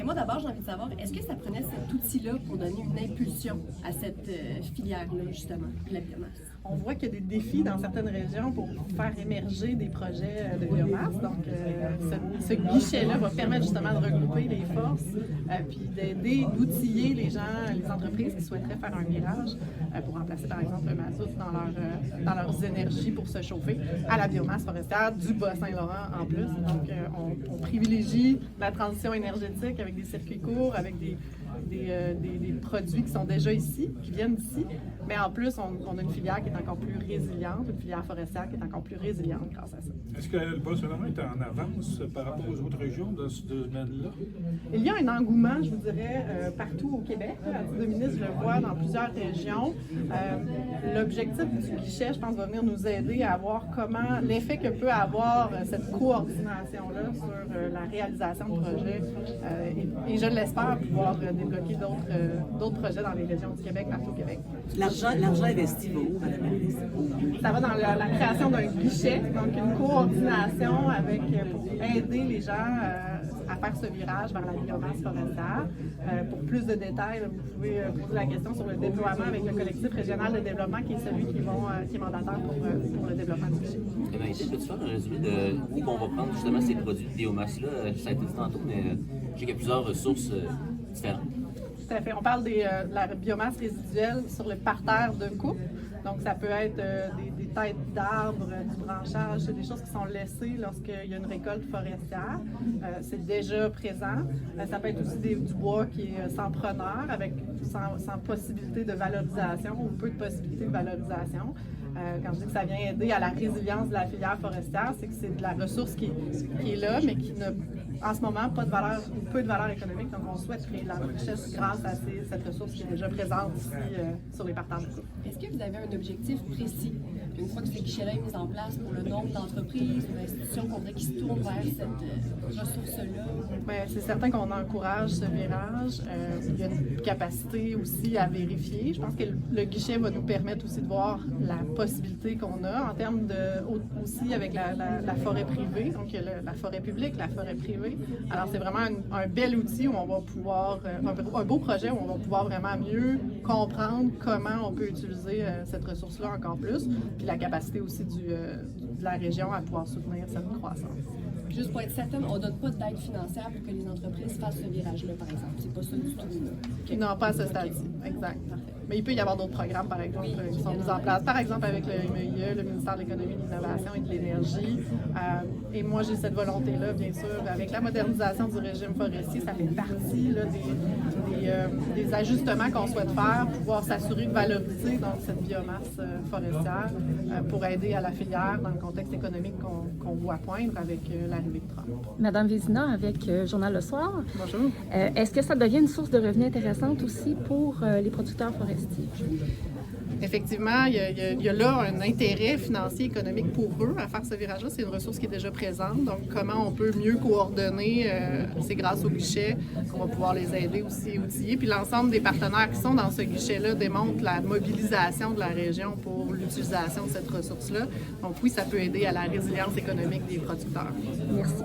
moi, d'abord, j'ai envie de savoir, est-ce que ça prenait cet outil-là pour donner une impulsion à cette filière-là, justement, la biomasse? On voit qu'il y a des défis dans certaines régions pour faire émerger des projets de biomasse. Donc, ce guichet-là va permettre justement de regrouper les forces, puis d'aider, d'outiller les gens, les entreprises qui souhaiteraient faire un virage pour remplacer, par exemple, le mazout dans leurs énergies pour se chauffer à la biomasse forestière du Bas-Saint-Laurent en plus. Donc, on privilégie la transition énergétique avec des circuits courts, avec des produits qui sont déjà ici, qui viennent d'ici, mais en plus, on a une filière qui est encore plus résiliente, une filière forestière qui est encore plus résiliente grâce à ça. Est-ce que le Bas-Saint-Laurent est en avance par rapport aux autres régions dans ce domaine-là? Il y a un engouement, je vous dirais, partout au Québec. La titre de ministre, je le vois dans plusieurs régions. L'objectif du guichet, je pense, va venir nous aider à voir comment l'effet que peut avoir cette coordination-là sur la réalisation de projets. Et je l'espère pouvoir débloquer d'autres projets dans les régions du Québec, partout au Québec. L'argent investi va où, Mme la ministre? Ça va dans la création d'un guichet, donc une coordination pour aider les gens à faire ce virage vers la biomasse forestière. Pour plus de détails, vous pouvez poser la question sur le déploiement avec le collectif régional de développement qui est celui qui est mandataire pour le développement du guichet. Peux-tu faire un résumé de où on va prendre justement ces produits de biomasse-là? Ça a été dit tantôt, mais je sais qu'il y a plusieurs ressources différentes. Tout à fait. On parle de la biomasse résiduelle sur le parterre de coupe. Donc, ça peut être des têtes d'arbres, du branchage, c'est des choses qui sont laissées lorsqu'il y a une récolte forestière. C'est déjà présent. Ça peut être aussi du bois qui est sans preneur, sans possibilité de valorisation ou peu de possibilités de valorisation. Quand je dis que ça vient aider à la résilience de la filière forestière, c'est que c'est de la ressource qui est là, mais qui n'a en ce moment pas de valeur ou peu de valeur économique. Donc, on souhaite créer de la richesse grâce à cette ressource qui est déjà présente ici sur les parterres de coupe. Est-ce que vous avez un objectif précis, une fois que ce guichet-là est mis en place, pour le nombre d'entreprises ou d'institutions qu'on voudrait qui se tournent vers cette ressource-là? Bien, c'est certain qu'on encourage ce virage. Il y a une capacité aussi à vérifier. Je pense que le guichet va nous permettre aussi de voir la possibilité qu'on a en termes aussi avec la forêt privée, donc la forêt publique, la forêt privée. Alors, c'est vraiment un bel outil où on va pouvoir, un beau projet où on va pouvoir vraiment mieux comprendre comment on peut utiliser cette ressource-là encore plus, puis la capacité aussi de la région à pouvoir soutenir cette croissance. Juste pour être certaine, on ne donne pas d'aide financière pour que les entreprises fassent ce virage-là, par exemple. C'est pas ça du tout. Okay. Non, pas à ce stade-ci. Exact. Parfait. Mais il peut y avoir d'autres programmes, par exemple, qui sont mis en place. Par exemple, avec le MEIE, le ministère de l'Économie, de l'Innovation et de l'Énergie. Et moi, j'ai cette volonté-là, bien sûr, avec la modernisation du régime forestier, ça fait partie là, des ajustements qu'on souhaite faire pour pouvoir s'assurer de valoriser donc, cette biomasse forestière pour aider à la filière dans le contexte économique qu'on voit poindre avec l'arrivée de Trump. Madame Vézina, avec Journal Le Soir. Bonjour. Est-ce que ça devient une source de revenus intéressante aussi pour les producteurs forestiers? Effectivement, il y a là un intérêt financier, économique pour eux à faire ce virage-là. C'est une ressource qui est déjà présente. Donc, comment on peut mieux coordonner, c'est grâce au guichet qu'on va pouvoir les aider aussi et outiller. Puis l'ensemble des partenaires qui sont dans ce guichet-là démontrent la mobilisation de la région pour l'utilisation de cette ressource-là. Donc oui, ça peut aider à la résilience économique des producteurs. Merci.